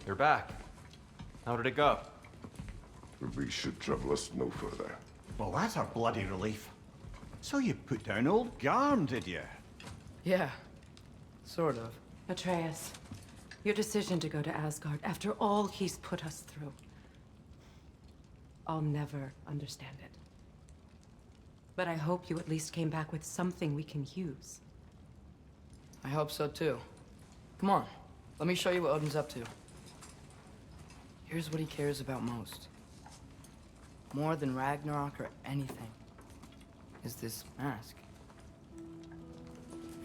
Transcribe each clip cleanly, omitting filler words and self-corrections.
You're back. How did it go? The beast should trouble us no further. Well, that's a bloody relief. So you put down old Garm, did you? Yeah, sort of. Atreus, your decision to go to Asgard after all he's put us through. I'll never understand it. But I hope you at least came back with something we can use. I hope so too. Come on, let me show you what Odin's up to. Here's what he cares about most. More than Ragnarok or anything, is this mask.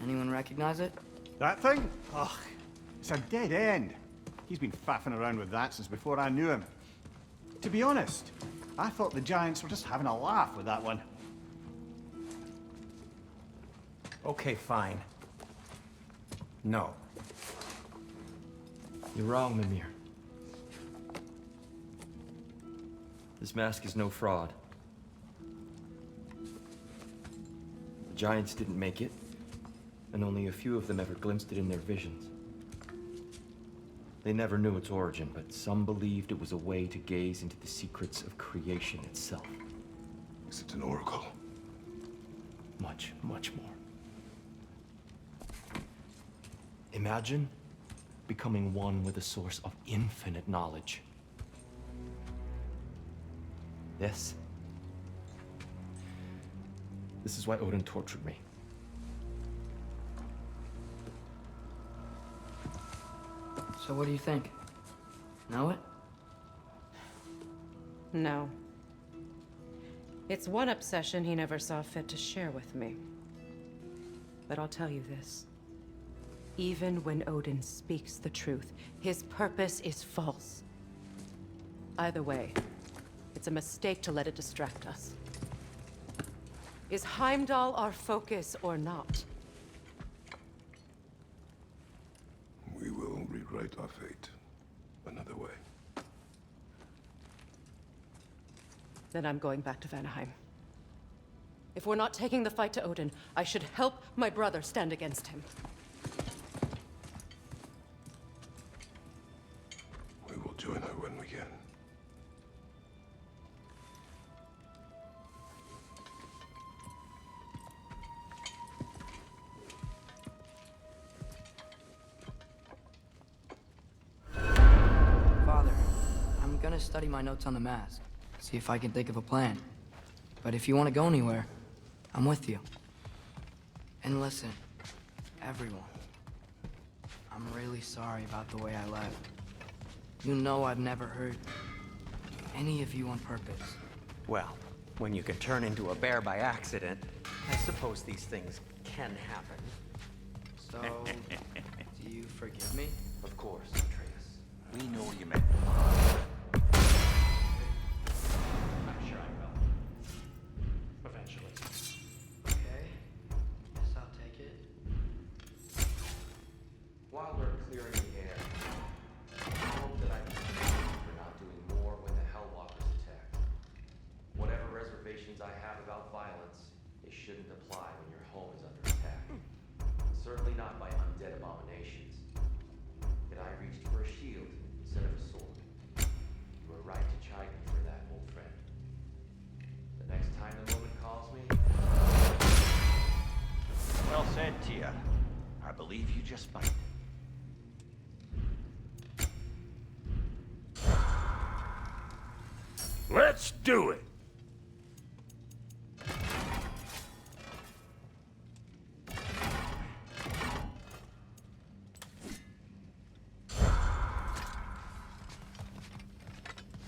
Anyone recognize it? That thing? Ugh, it's a dead end. He's been faffing around with that since before I knew him. To be honest, I thought the giants were just having a laugh with that one. Okay, fine. No. You're wrong, Mimir. This mask is no fraud. The giants didn't make it, and only a few of them ever glimpsed it in their visions. They never knew its origin, but some believed it was a way to gaze into the secrets of creation itself. Is it an oracle? Much, much more. Imagine becoming one with a source of infinite knowledge. This is why Odin tortured me. So what do you think? Know it? No. It's one obsession he never saw fit to share with me. But I'll tell you this. Even when Odin speaks the truth, his purpose is false. Either way, it's a mistake to let it distract us. Is Heimdall our focus or not? We will rewrite our fate another way. Then I'm going back to Vanaheim. If we're not taking the fight to Odin, I should help my brother stand against him. We will join her when we can. Father, I'm gonna study my notes on the mask. See if I can think of a plan. But if you want to go anywhere, I'm with you. And listen, everyone. I'm really sorry about the way I left. You know I've never hurt any of you on purpose. Well, when you can turn into a bear by accident, I suppose these things can happen. So, do you forgive me? Of course, Atreus. We know you meant. I'm sure I will. Eventually. Okay. Guess I'll take it. While we're clearing the air, I hope that I can forgive you for not doing more when the Hellwalkers attacked. Whatever reservations I have about violence, it shouldn't apply when your home is under attack. Certainly not by undead abominations. Yet I reached for a shield instead of a sword. You were right to chide me for that, old friend. The next time the woman calls me, Well said, Tia. I believe you just might. Let's do it!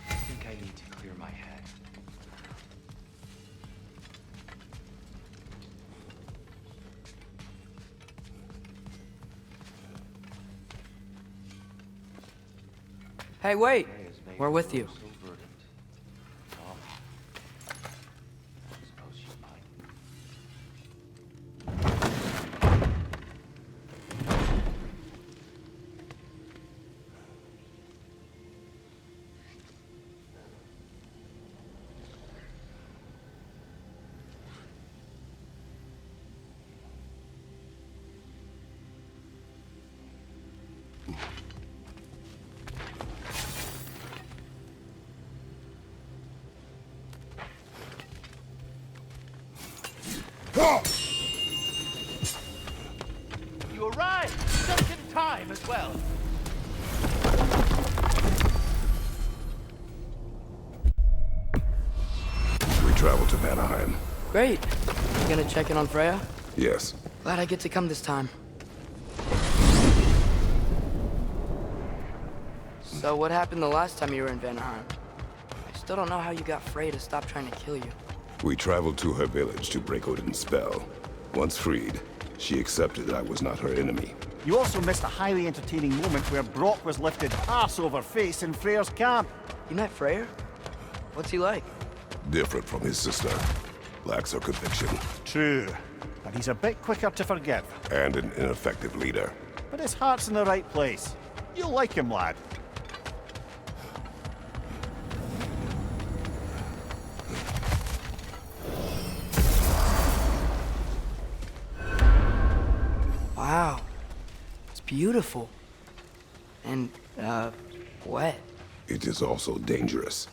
I think I need to clear my head. Hey, wait! Day is made We're with for you. so verdant. Well, I suppose she's mine. You arrived just in time as well. We travel to Vanaheim. Great. You gonna check in on Freya? Yes. Glad I get to come this time. So what happened the last time you were in Vanaheim? I still don't know how you got Freya to stop trying to kill you. We traveled to her village to break Odin's spell. Once freed, she accepted that I was not her enemy. You also missed a highly entertaining moment where Brock was lifted arse over face in Freyr's camp. You met Freyr? What's he like? Different from his sister. Lacks her conviction. True, but he's a bit quicker to forgive. And an ineffective leader. But his heart's in the right place. You'll like him, lad. Wow. It's beautiful. And, wet. It is also dangerous.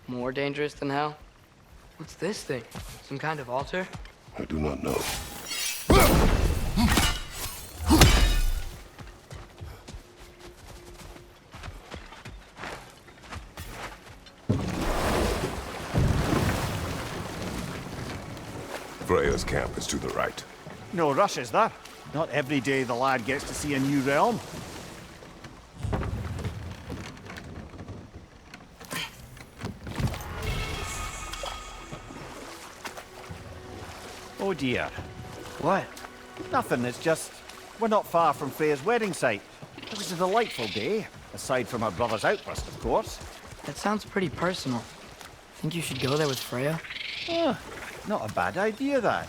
More dangerous than hell? What's this thing? Some kind of altar? I do not know. Freya's camp is to the right. No rush, is there? Not every day the lad gets to see a new realm. Oh dear. What? Nothing, it's just... We're not far from Freya's wedding site. It was a delightful day, aside from her brother's outburst, of course. That sounds pretty personal. Think you should go there with Freya? Not a bad idea, that.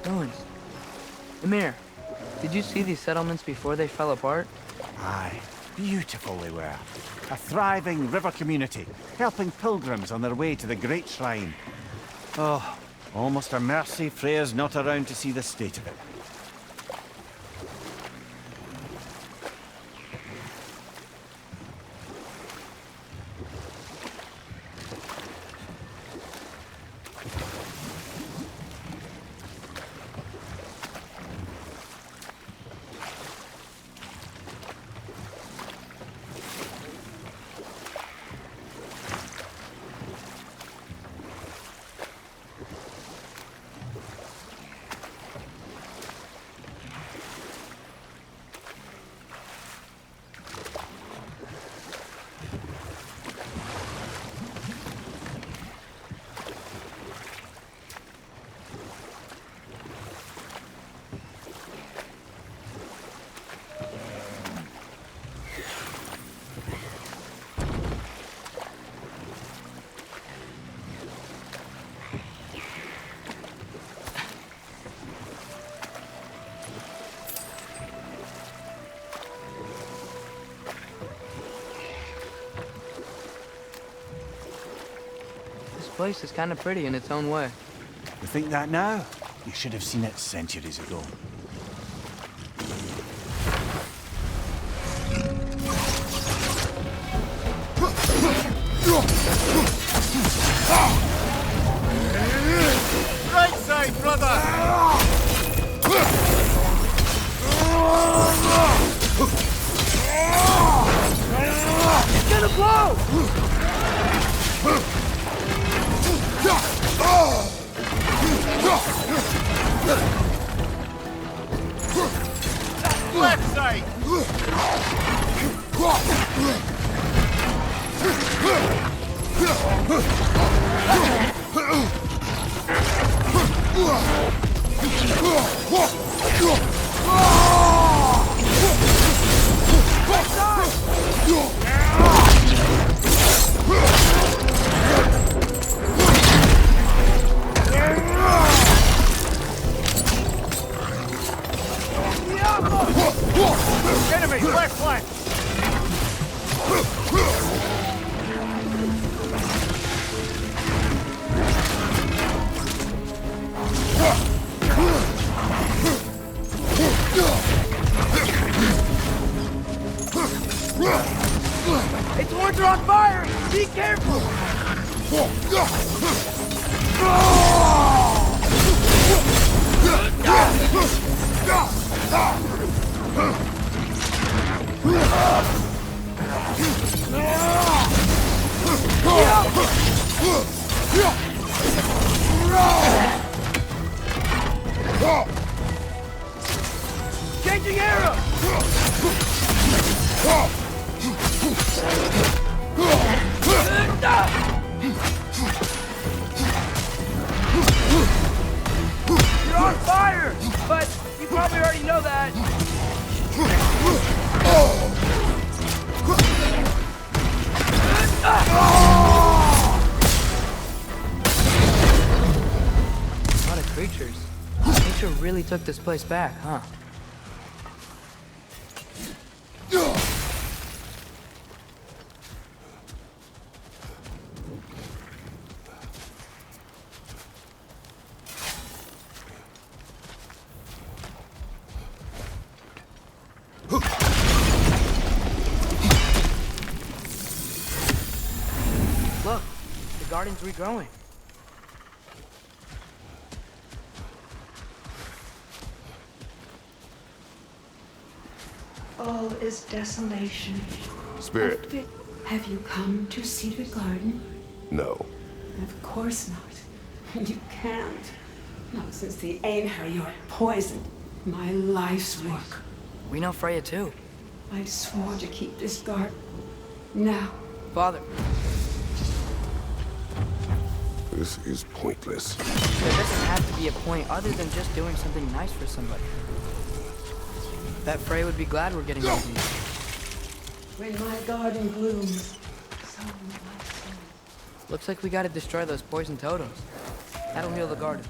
Ruins. Emir, did you see these settlements before they fell apart? Aye, beautiful they were. A thriving river community, helping pilgrims on their way to the great shrine. Oh, almost a mercy Freya's not around to see the state of it. This place is kind of pretty in its own way. You think that now? You should have seen it centuries ago. Right side, brother! It's gonna blow! Left side! Its horns are on fire! Be careful! Changing arrow! You're on fire! But you probably already know that. A lot of creatures. Nature really took this place back, huh? Look, the garden's regrowing. All is desolation. Spirit, Have you come to see the garden? no. Of course not. And you can't. Not since the Einherjar poisoned my life's work. We know Freya too. I swore to keep this garden. Now, Father, This is pointless. there doesn't have to be a point other than just doing something nice for somebody. Bet Freya would be glad we're getting rid of these. when my garden blooms, so will my soul. Looks like we gotta destroy those poison totems. That'll heal the garden.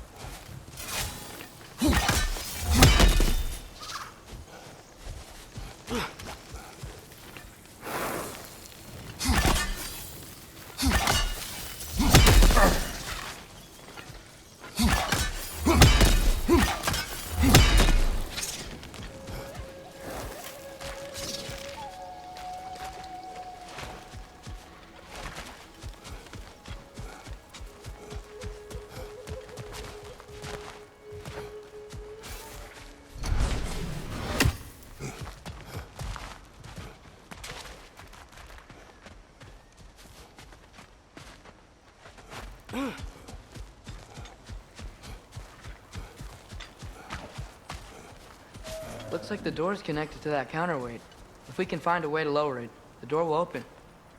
Looks like the door's connected to that counterweight. If we can find a way to lower it, the door will open.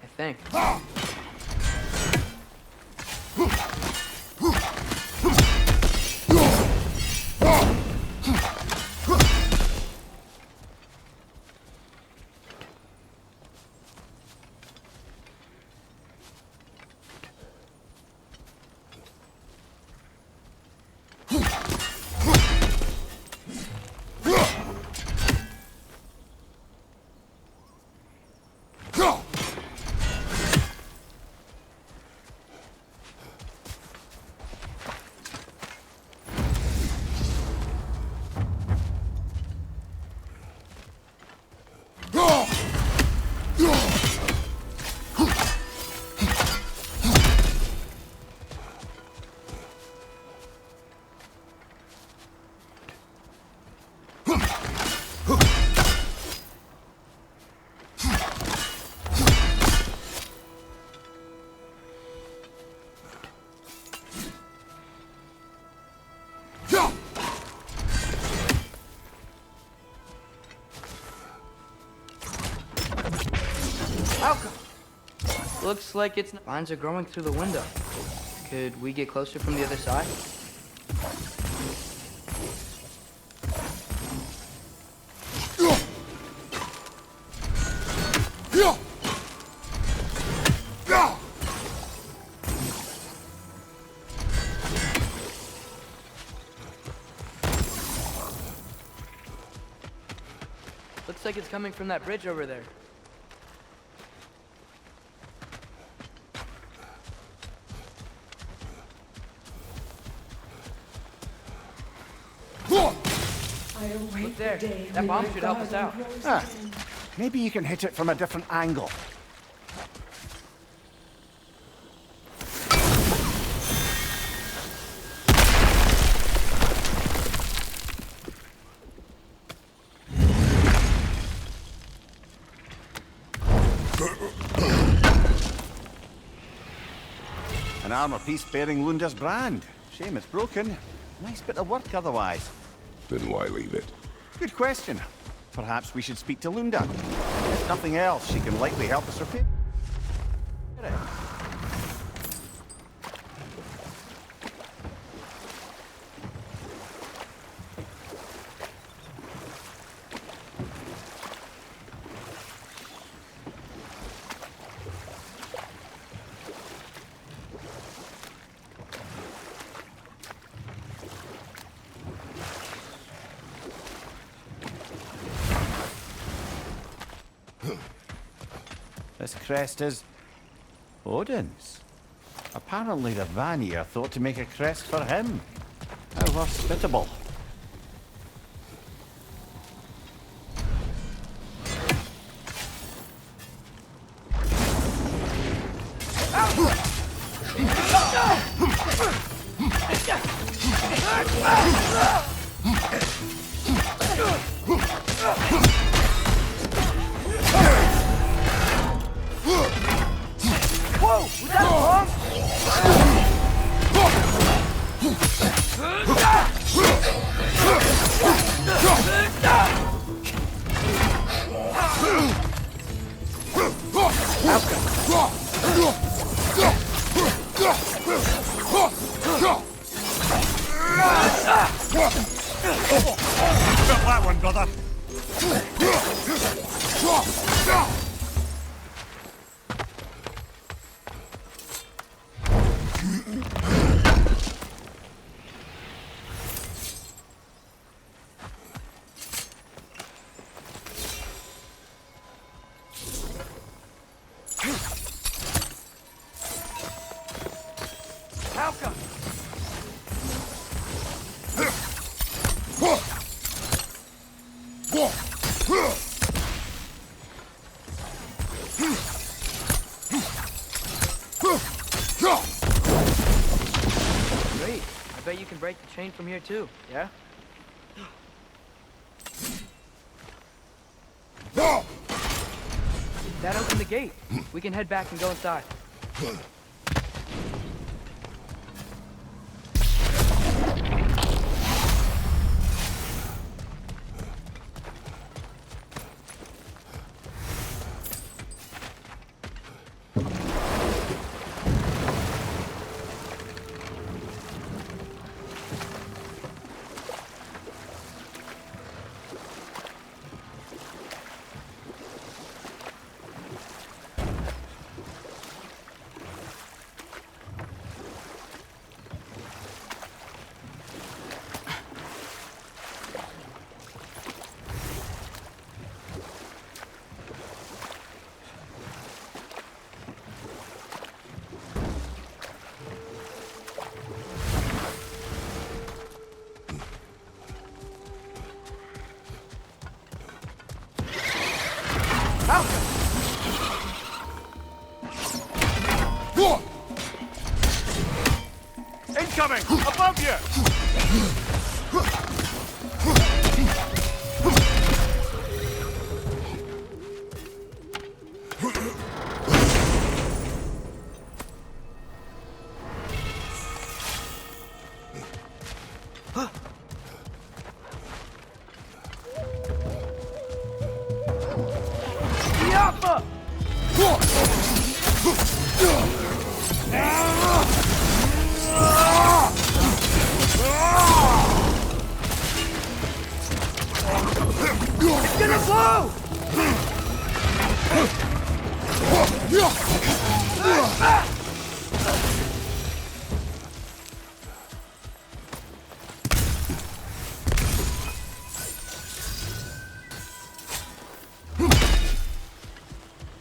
I think. Looks like it's... Vines are growing through the window. Could we get closer from the other side? Looks like it's coming from that bridge over there. I await Look there. the day That when bomb my should help us garden out. grows Ah, again. maybe you can hit it from a different angle. An armor piece bearing Lunda's brand. Shame it's broken. Nice bit of work otherwise. Then why leave it? Good question. Perhaps we should speak to Lunda. If nothing else, she can likely help us repair it. This crest is Odin's. Apparently the Vanir thought to make a crest for him. How hospitable. Whoa! Was that wrong? Got that one, brother. How come? Great. I bet you can break the chain from here too, yeah? That opened the gate. We can head back and go inside. Incoming! Above you! Yappa! It's gonna blow!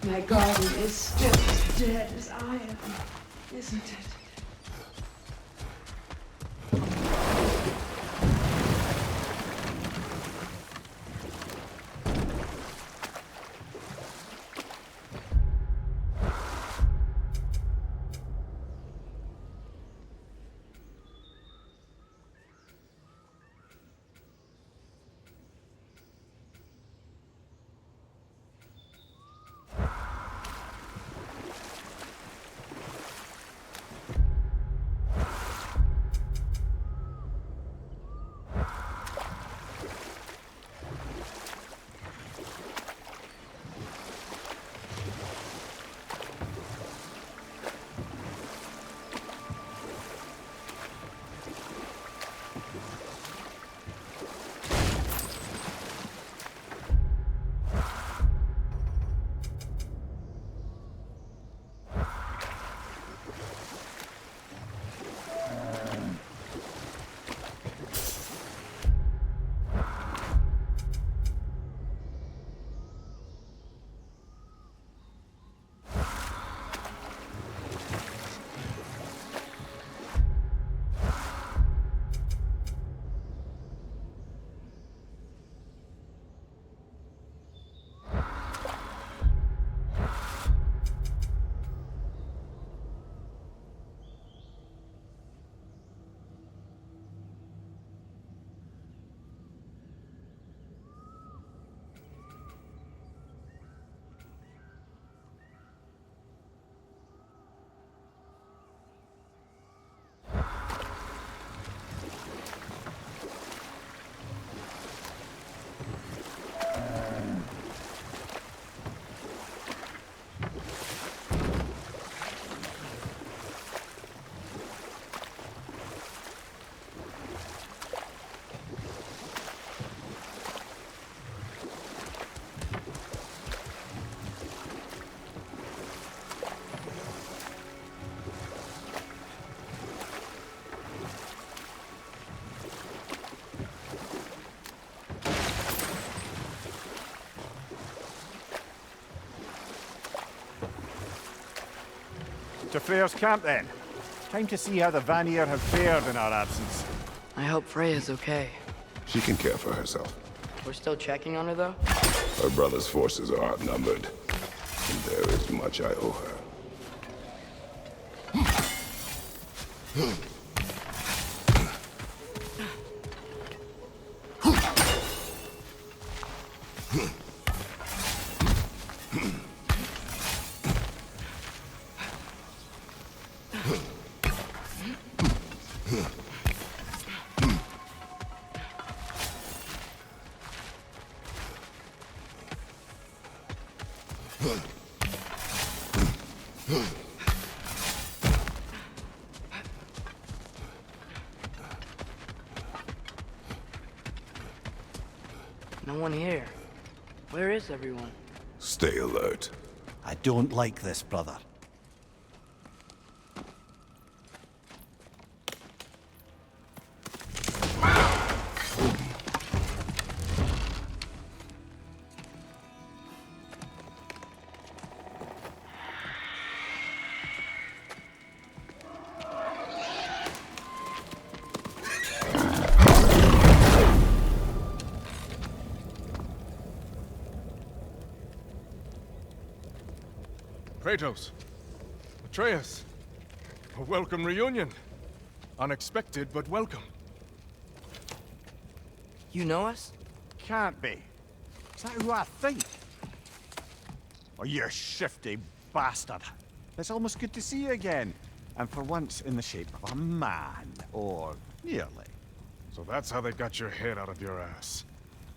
My garden is still as dead as I am, isn't it? To Freyr's camp, then. Time to see how the Vanir have fared in our absence. I hope Freya's okay. She can care for herself. We're still checking on her, though? Her brother's forces are outnumbered, and there is much I owe her. No one here. Where is everyone? Stay alert. I don't like this, brother. Kratos, Atreus, a welcome reunion. Unexpected, but welcome. You know us? Can't be. Is that who I think? Oh, you shifty bastard. It's almost good to see you again. And for once in the shape of a man, or nearly. So that's how they got your head out of your ass.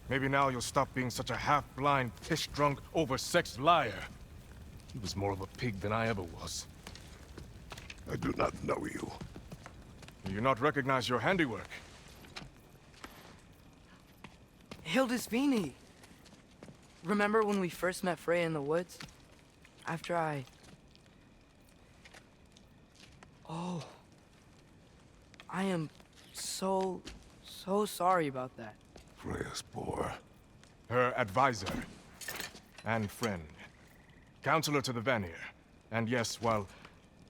Maybe now you'll stop being such a half-blind, piss-drunk, oversexed liar. He was more of a pig than I ever was. I do not know you. Do you not recognize your handiwork? Hildisvini! Remember when we first met Freya in the woods? After I... Oh. I am so sorry about that. Freya's poor. Her advisor. And friend. Counselor to the Vanir. And yes, while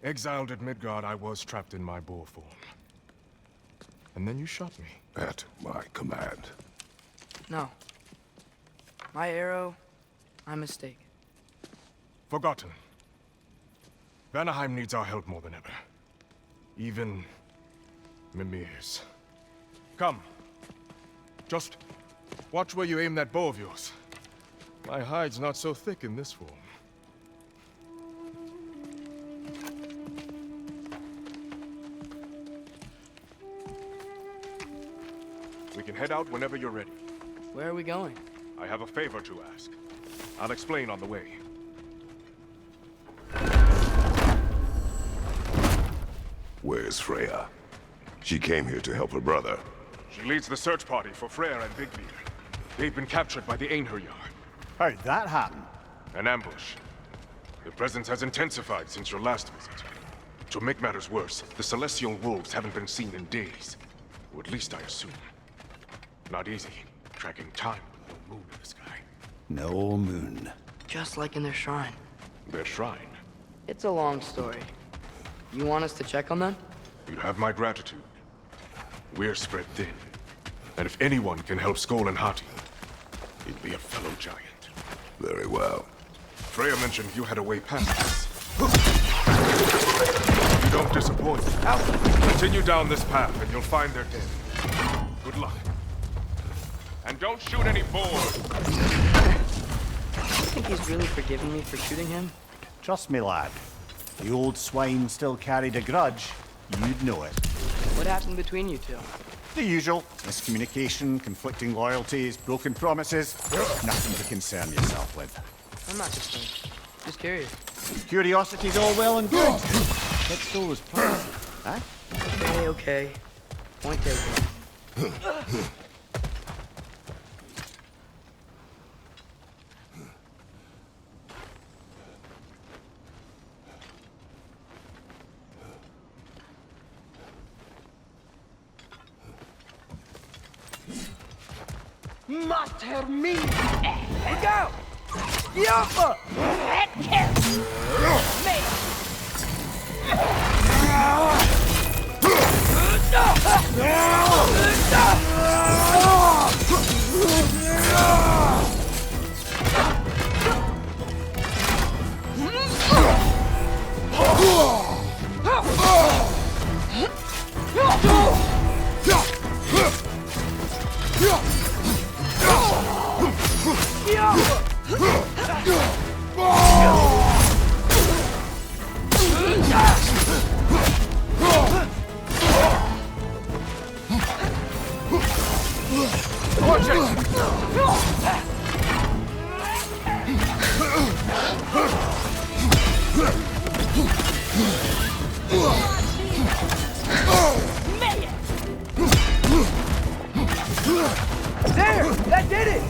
exiled at Midgard, I was trapped in my boar form. And then you shot me. At my command. No. My arrow, my mistake. Forgotten. Vanaheim needs our help more than ever. Even Mimir's. Come. Just watch where you aim that bow of yours. My hide's not so thick in this form. We can head out whenever you're ready. Where are we going? I have a favor to ask. I'll explain on the way. Where's Freya? She came here to help her brother. She leads the search party for Freyr and Bigbeard. They've been captured by the Einherjar. How'd that happen? An ambush. The presence has intensified since your last visit. To make matters worse, the Celestial Wolves haven't been seen in days. Or at least I assume. Not easy, tracking time with no moon in the sky. No moon. Just like in their shrine. Their shrine. It's a long story. You want us to check on them? You'd have my gratitude. We're spread thin. And if anyone can help Skoll and Hati, it'd be a fellow giant. Very well. Freya mentioned you had a way past this. You don't disappoint. Continue down this path and you'll find their dead. Good luck. And don't shoot any boars! I think he's really forgiven me for shooting him. Trust me, lad. The old swine still carried a grudge. You'd know it. What happened between you two? The usual. Miscommunication, conflicting loyalties, broken promises. Nothing to concern yourself with. I'm not concerned. Just curious. Curiosity's all well and good. Let's go as planned. Huh? Okay. Point taken. Mater me! Look out! Yoppa! There! That did it!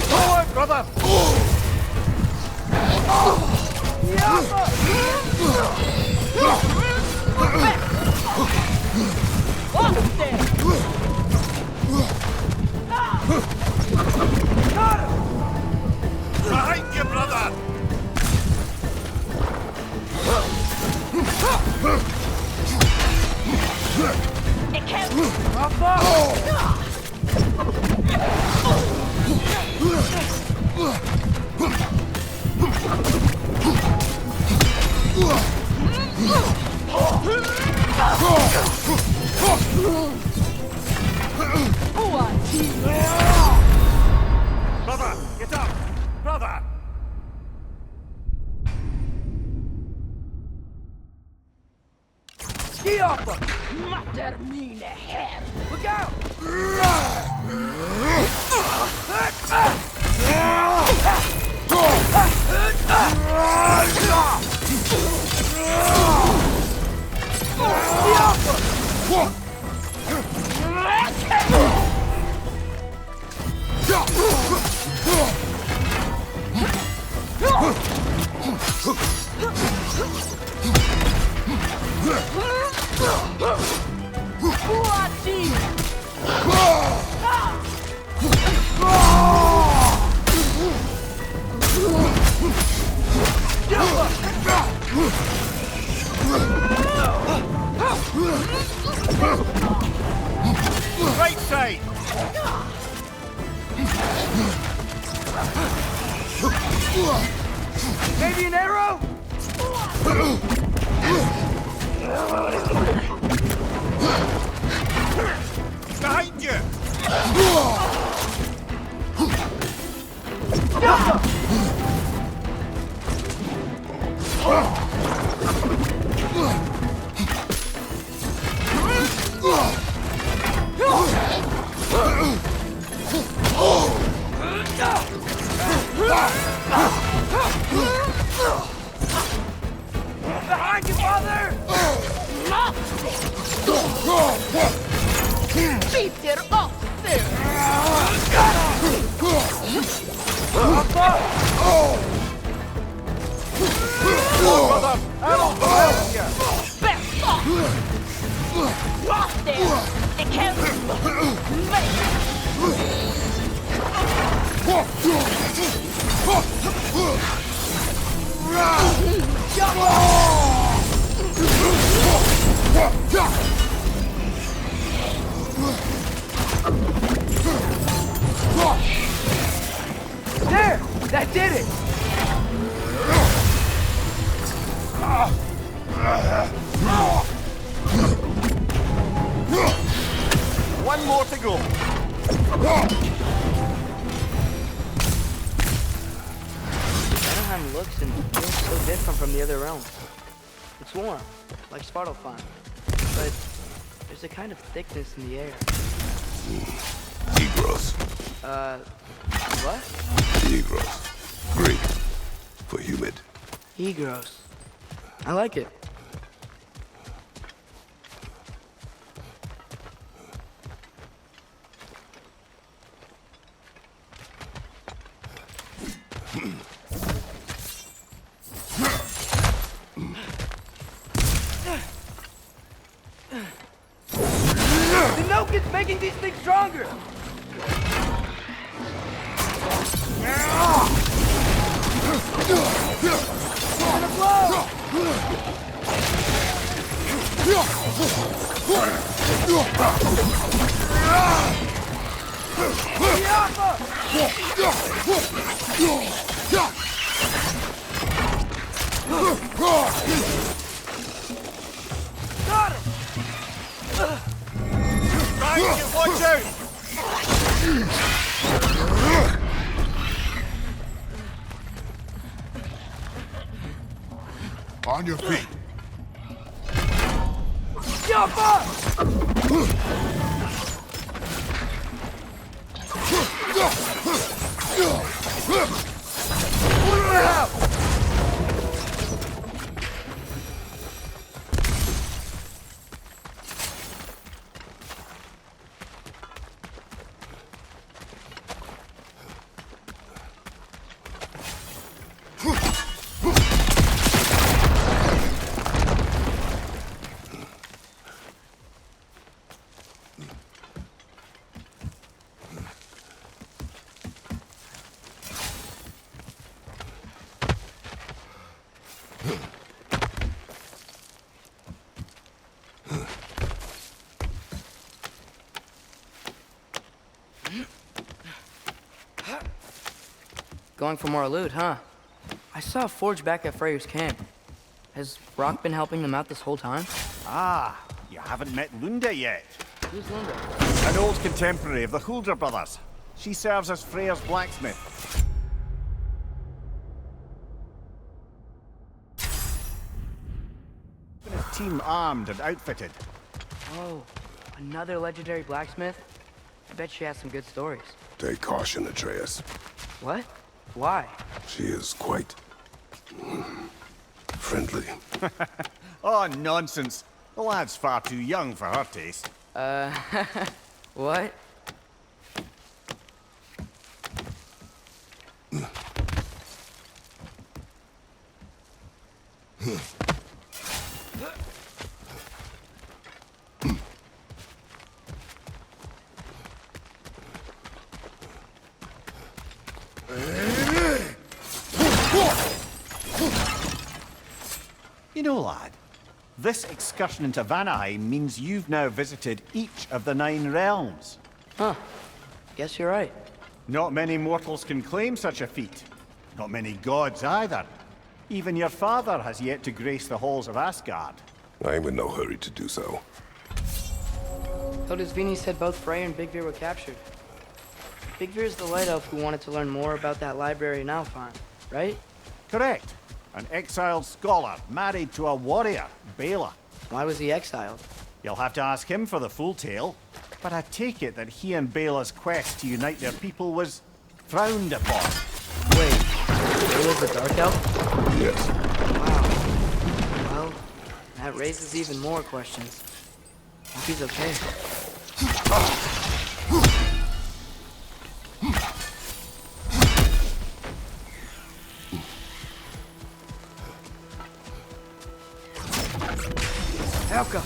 Forward, brother! Behind you, brother! It can't. Brother, get up! Brother! Ski off him! Matar mine här. Look out! Right side! Maybe an arrow? Behind you! Behind you, father! Peter up there. Brother, I'll help you! Back off. Lost there. It can't. There! That did it! One more to go. Vanaheim looks and feels so different from the other realms. It's warm, like Svartalfheim, but there's a kind of thickness in the air. Egros. What? Egros. Greek. For humid. Egros. I like it. The milk is making these things stronger! Gonna blow! Got him! Right, watch out! On your feet. Jump up! Order out! Going for more loot, huh? I saw a forge back at Freyr's camp. Has Rock been helping them out this whole time? Ah, you haven't met Lunda yet. Who's Linda? An old contemporary of the Huldra brothers. She serves as Freyr's blacksmith. Keeping his team armed and outfitted. Oh, another legendary blacksmith? I bet she has some good stories. Take caution, Atreus. What? Why? She is quite... friendly. Oh, nonsense. The lad's far too young for her taste. What? You know, lad, this excursion into Vanaheim means you've now visited each of the 9 realms. Huh. Guess you're right. Not many mortals can claim such a feat. Not many gods either. Even your father has yet to grace the halls of Asgard. I'm in no hurry to do so. Todisvini said both Frey and Bigvir were captured. Bigvir's the light elf who wanted to learn more about that library in Alfheim, right? Correct. An exiled scholar married to a warrior, Bela. Why was he exiled? You'll have to ask him for the full tale. But I take it that he and Bela's quest to unite their people was frowned upon. Wait, Bela's a dark elf? Yes. Wow. Well, that raises even more questions. Hope he's okay. Helka!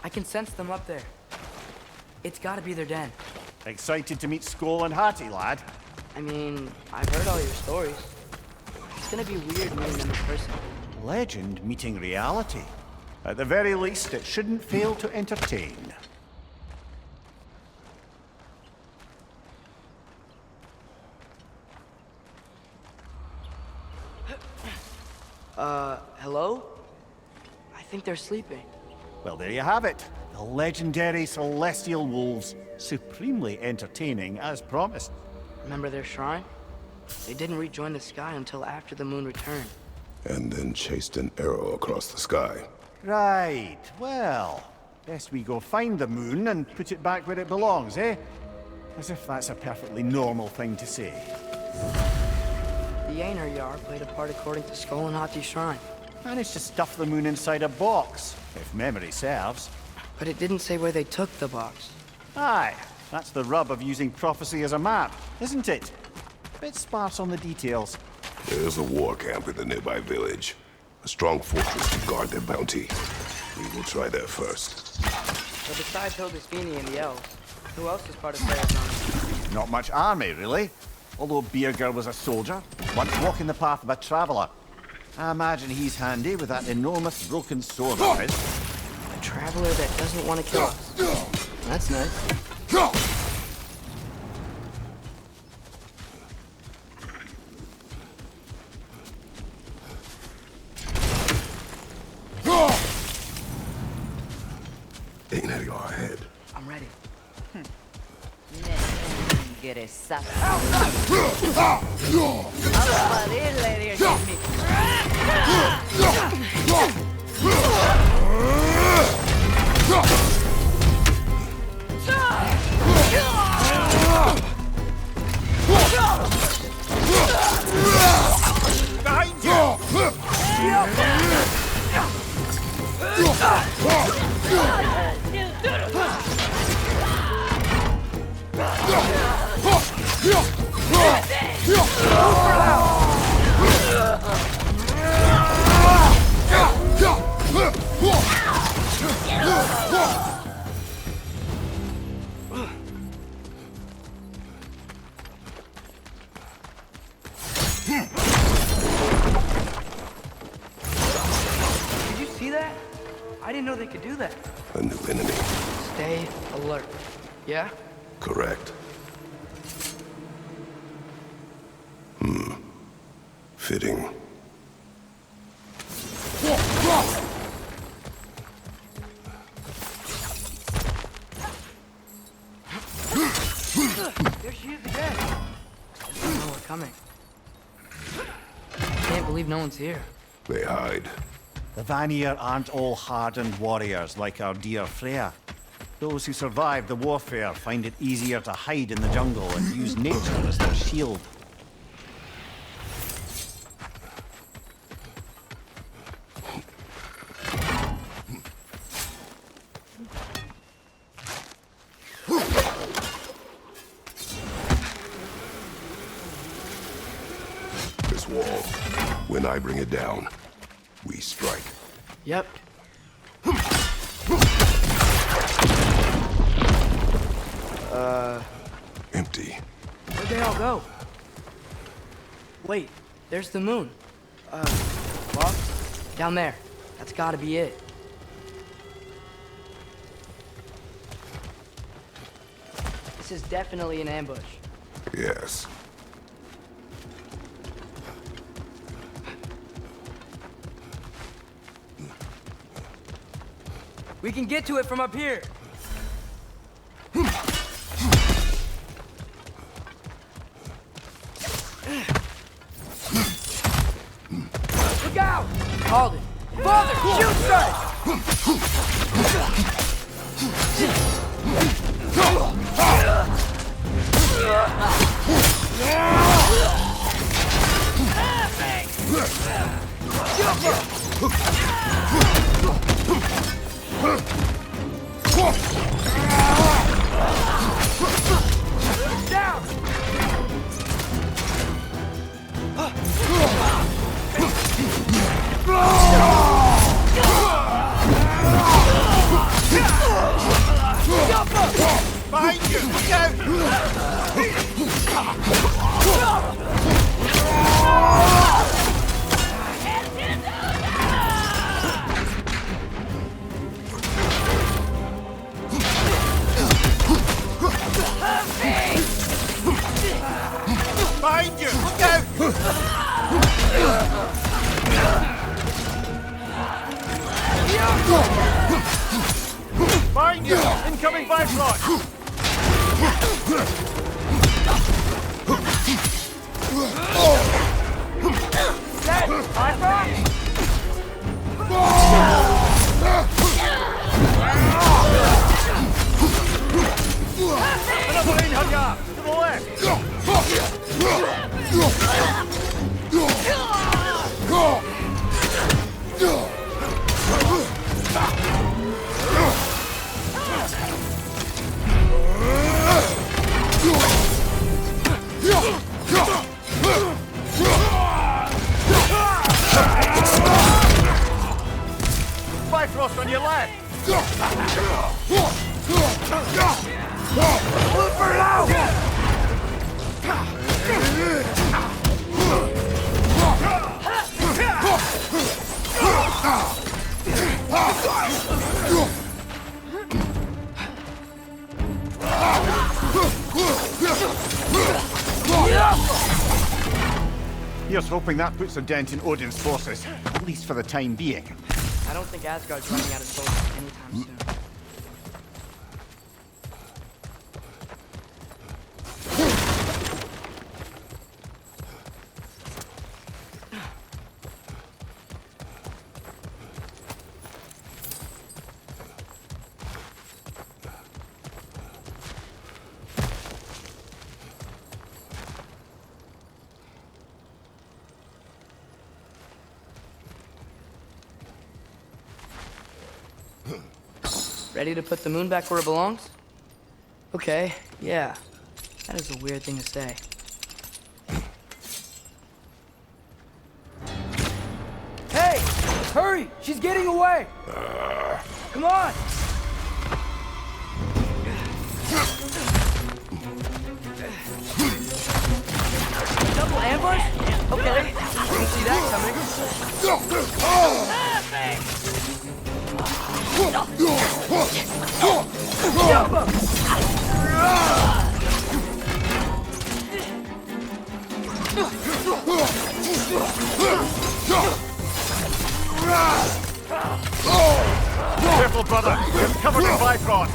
I can sense them up there. It's gotta be their den. Excited to meet Skoll and Hattie, lad? I mean, I've heard all your stories. It's gonna be weird meeting them in person. Legend meeting reality. At the very least, it shouldn't fail to entertain. Hello? I think they're sleeping. Well, there you have it. The legendary celestial wolves. Supremely entertaining, as promised. Remember their shrine? They didn't rejoin the sky until after the moon returned. And then chased an arrow across the sky. Right, well, best we go find the moon and put it back where it belongs, eh? As if that's a perfectly normal thing to say. The Einherjar played a part according to Skoll and Hattie's shrine. Managed to stuff the moon inside a box, if memory serves. But it didn't say where they took the box. Aye, that's the rub of using prophecy as a map, isn't it? Bit sparse on the details. There's a war camp in the nearby village. A strong fortress to guard their bounty. We will try there first. So besides Hildisvini and the elves, who else is part of Freya's army? Not much army, really. Although Birger was a soldier, once walking the path of a traveller. I imagine he's handy with that enormous broken sword of his. A traveler that doesn't want to kill us. That's nice. Einherjar ahead. I'm ready. Behind you! Did you see that? I didn't know they could do that. A new enemy. Stay alert. Yeah? Correct. Fitting. There she is again. Doesn't know we're coming. Can't believe no one's here. They hide. The Vanir aren't all hardened warriors like our dear Freya. Those who survive the warfare find it easier to hide in the jungle and use nature as their shield. This wall. When I bring it down, we strike. Yep. Empty. Where'd they all go? Wait, there's the moon. Well, down there. That's gotta be it. This is definitely an ambush. Yes. We can get to it from up here. Look out! Called it. Father, shoot strike! Down! Behind you! Look out! Behind you! Incoming Bifrost! Dead! Bifrost! Another Einherjar! To the left! Bifrost on your left! Look for now! Here's hoping that puts a dent in Odin's forces, at least for the time being. I don't think Asgard's running out of soldiers anytime soon. Ready to put the moon back where it belongs? Okay, yeah. That is a weird thing to say. Hey! Hurry! She's getting away! Come on! Double ambush? Okay. Didn't see that Careful, brother! You're covered in Bifrost!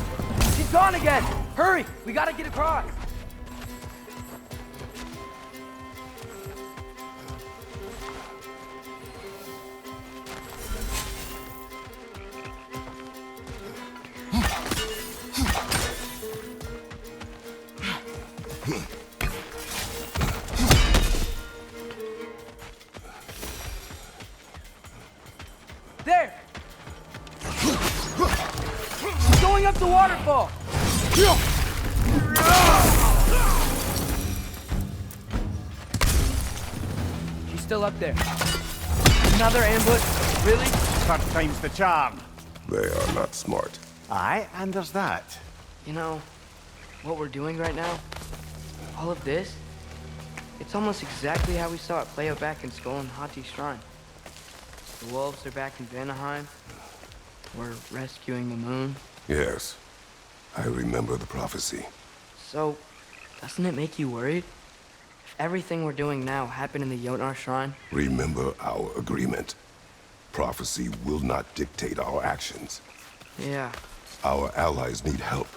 She's gone again! Hurry! We gotta get across! There! She's going up the waterfall! She's still up there. Another ambush? Really? Third time's the charm. They are not smart. Aye, and there's that. You know, what we're doing right now, all of this, it's almost exactly how we saw it play out back in Skull and Hati's shrine. The wolves are back in Vanaheim. We're rescuing the moon. Yes. I remember the prophecy. So, doesn't it make you worried? If everything we're doing now happened in the Jotnar shrine? Remember our agreement. Prophecy will not dictate our actions. Yeah. Our allies need help.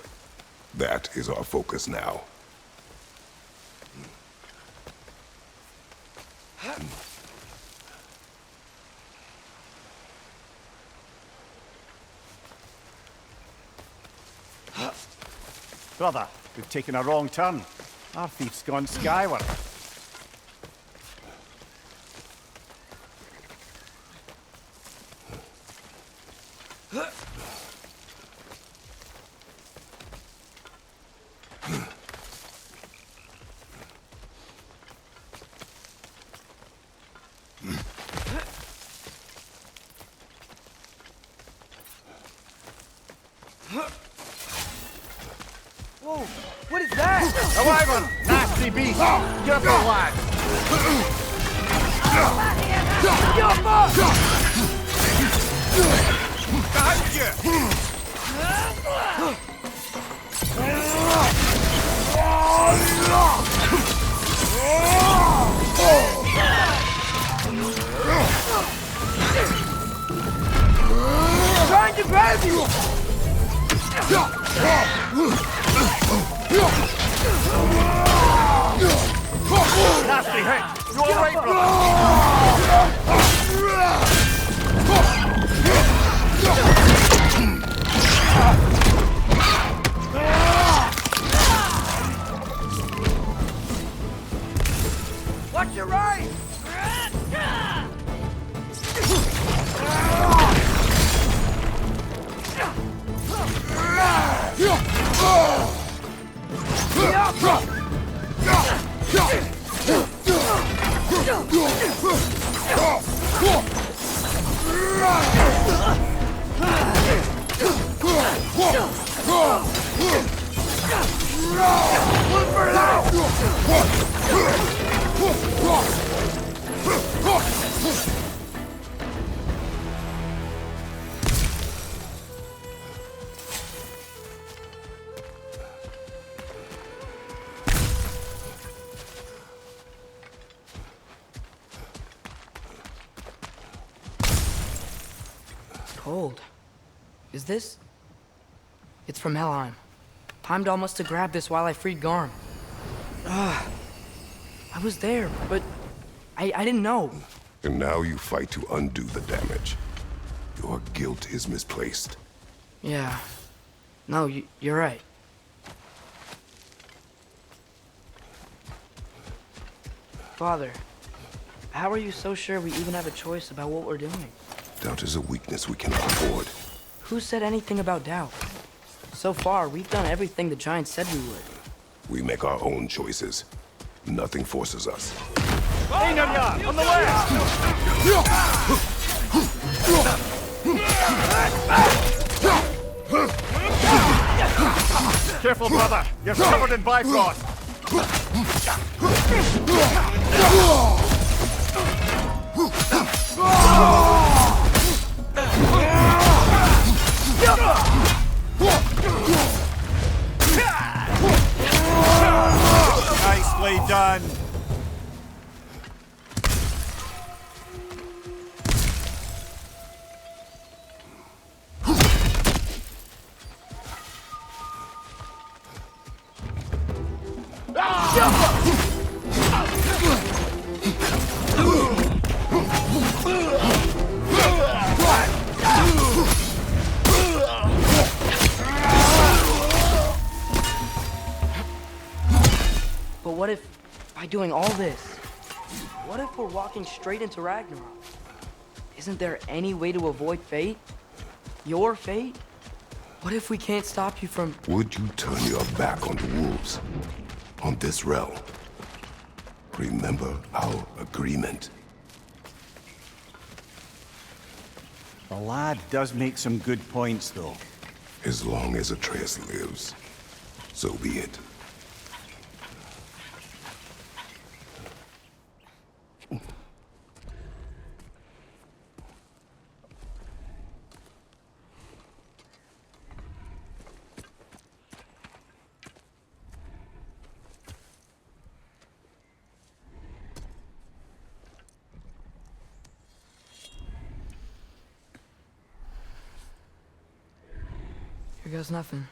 That is our focus now. Brother, we've taken a wrong turn. Our thief's gone skyward. Whoa, what is that? A wyvern! Nasty beast! Careful, lad! Behind you! Trying to grab you! Nasty hit! You alright, brother? Watch your right! Cold. Is this? It's from Helheim. Timed almost to grab this while I freed Garm. I was there, but I didn't know. And now you fight to undo the damage. Your guilt is misplaced. Yeah. No, you're right. Father, how are you so sure we even have a choice about what we're doing? Doubt is a weakness we cannot afford. Who said anything about doubt? So far, we've done everything the Giants said we would. We make our own choices. Nothing forces us. Einarja, on the left! Careful, brother. You're covered in bifrost. Nicely done. But what if, by doing all this, what if we're walking straight into Ragnarok? Isn't there any way to avoid fate? Your fate? What if we can't stop you from... Would you turn your back on the wolves? On this realm? Remember our agreement. The lad does make some good points, though. As long as Atreus lives, so be it. Here goes nothing.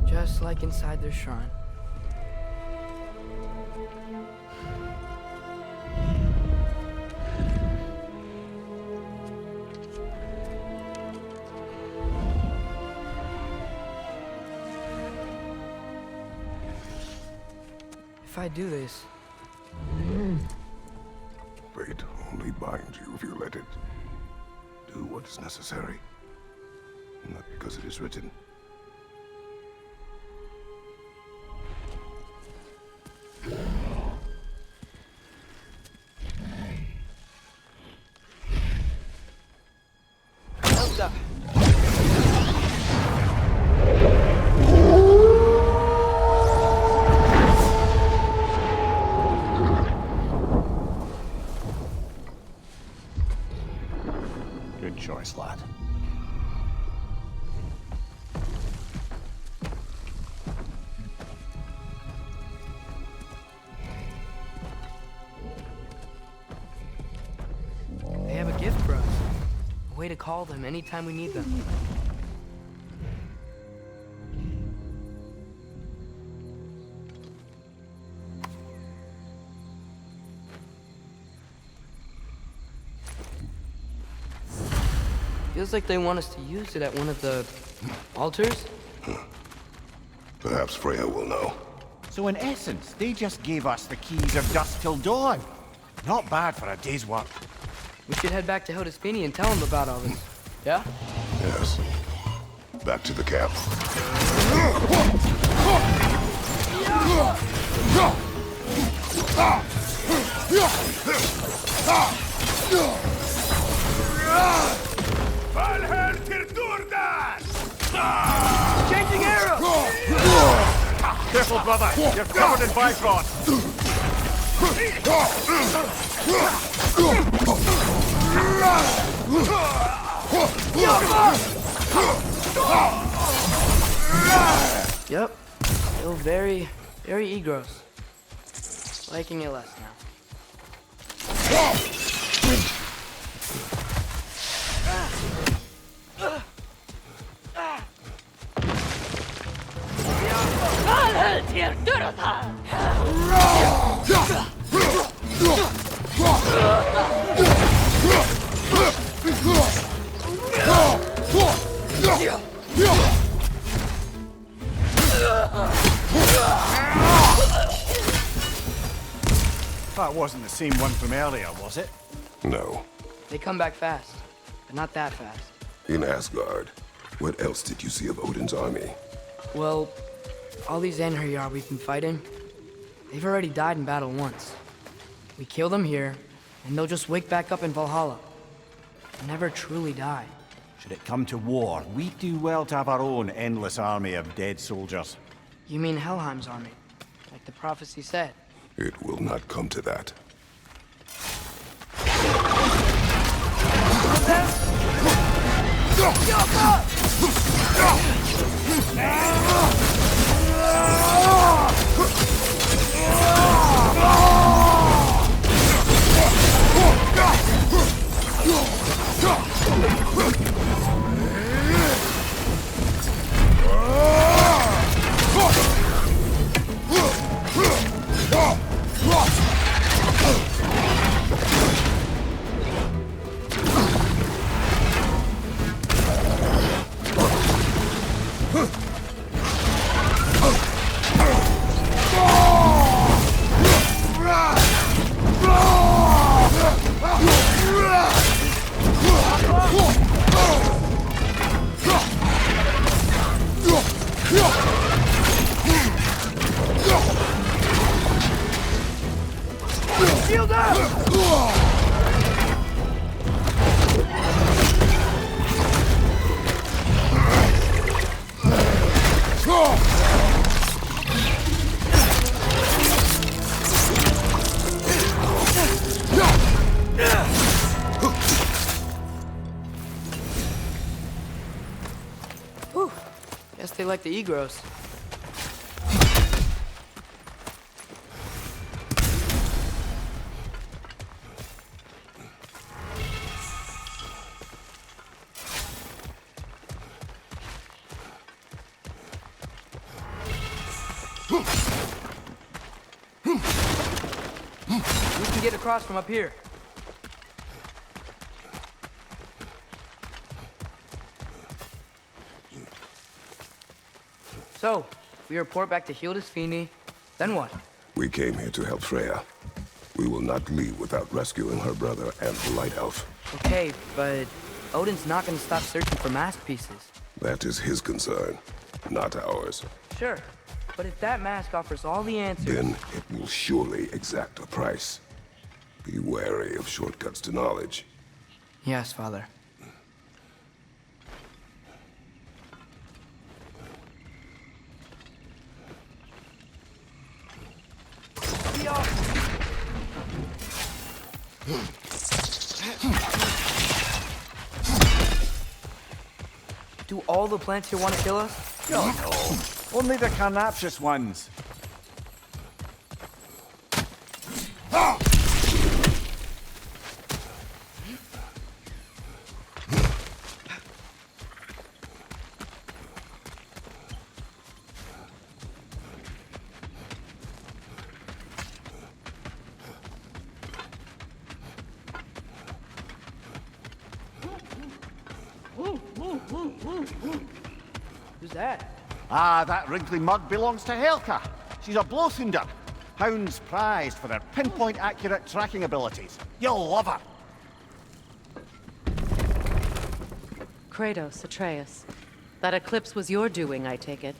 Just like inside their shrine. If I do this, Fate only binds you if you let it. Do what is necessary. Not because it is written. Elsa! Good choice, lad. they have a gift for us. A way to call them anytime we need them. Feels like they want us to use it at one of the altars. Perhaps Freya will know. So in essence, they just gave us the keys of dusk till dawn. Not bad for a day's work. We should head back to Hildesfini and tell them about all this. Yeah? Yes. Back to the camp. Changing arrow! Careful, brother! You're covered in Bifrost! Yep. Still very Egros. Liking it less now. Valheltir Durata! That wasn't the same one from earlier, was it? No. They come back fast, but not that fast. In Asgard, what else did you see of Odin's army? Well, all these Einherjar we've been fighting, they've already died in battle once. We kill them here, and they'll just wake back up in Valhalla. They never truly die. Should it come to war, we'd do well to have our own endless army of dead soldiers. You mean Helheim's army, like the prophecy said? It will not come to that. Shield up! Whew. Guess they like the Egros. We can get across from up here. So, we report back to Hildesfini, then what? We came here to help Freya. We will not leave without rescuing her brother and the Light Elf. Okay, but Odin's not gonna stop searching for mask pieces. That is his concern, not ours. Sure, but if that mask offers all the answers... Then it will surely exact a price. Be wary of shortcuts to knowledge. Yes, Father. Do all the plants here want to kill us? No. Only the carnivorous ones. Who's that? Ah, that wrinkly mug belongs to Helka. She's a blowthunder. Hounds prized for their pinpoint-accurate tracking abilities. You'll love her. Kratos, Atreus. That eclipse was your doing, I take it.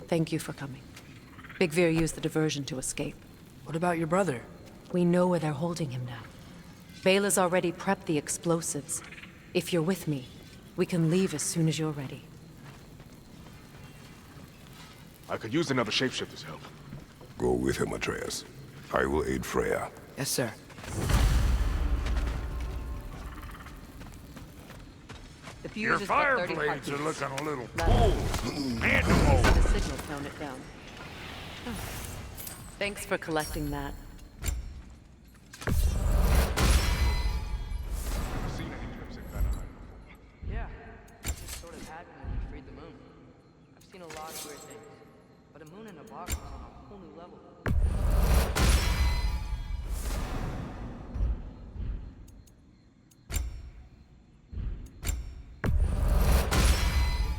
Thank you for coming. Big Veer used the diversion to escape. What about your brother? We know where they're holding him now. Bela's already prepped the explosives. If you're with me, we can leave as soon as you're ready. I could use another shapeshifter's help. Go with him, Atreus. I will aid Freya. Yes, sir. The fuse Your is fire at 30 blades are heartbeats. looking a little Level. cold. Animal. The signal toned it down. Oh. Thanks for collecting that. Seen an eclipse in Vanaheim before. Yeah, it just sort of happened when we freed the moon. I've seen a lot of weird things, but a moon in a box is on a whole new level.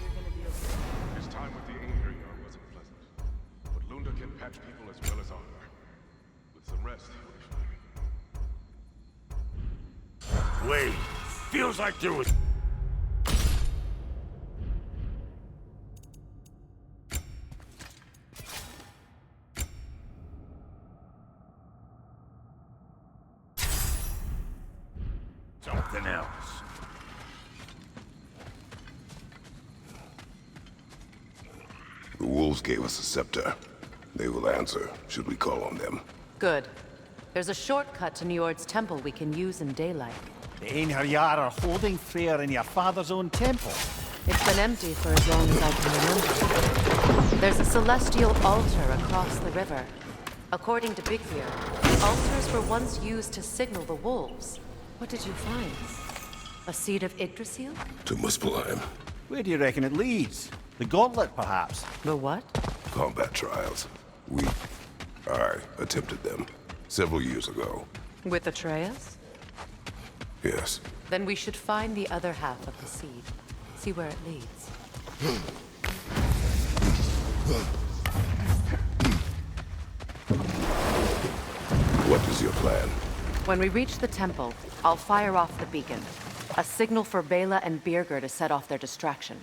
You're gonna be okay. His time with the Einherjar wasn't pleasant. But Lunda can patch people as well as armor. With some rest, he'll be fine. Wait, feels like there was... something else. The wolves gave us a scepter. They will answer, should we call on them. Good. There's a shortcut to Njord's temple we can use in daylight. The Einherjar are holding Freyr in your father's own temple. It's been empty for as long as I can remember. There's a celestial altar across the river. According to Big Veer, altars were once used to signal the wolves. What did you find? A seed of Yggdrasil? To Muspelheim. Where do you reckon it leads? The gauntlet, perhaps? The what? Combat trials. I attempted them several years ago. With Atreus? Yes. Then we should find the other half of the seed. See where it leads. What is your plan? When we reach the temple, I'll fire off the beacon. A signal for Bela and Birgir to set off their distraction.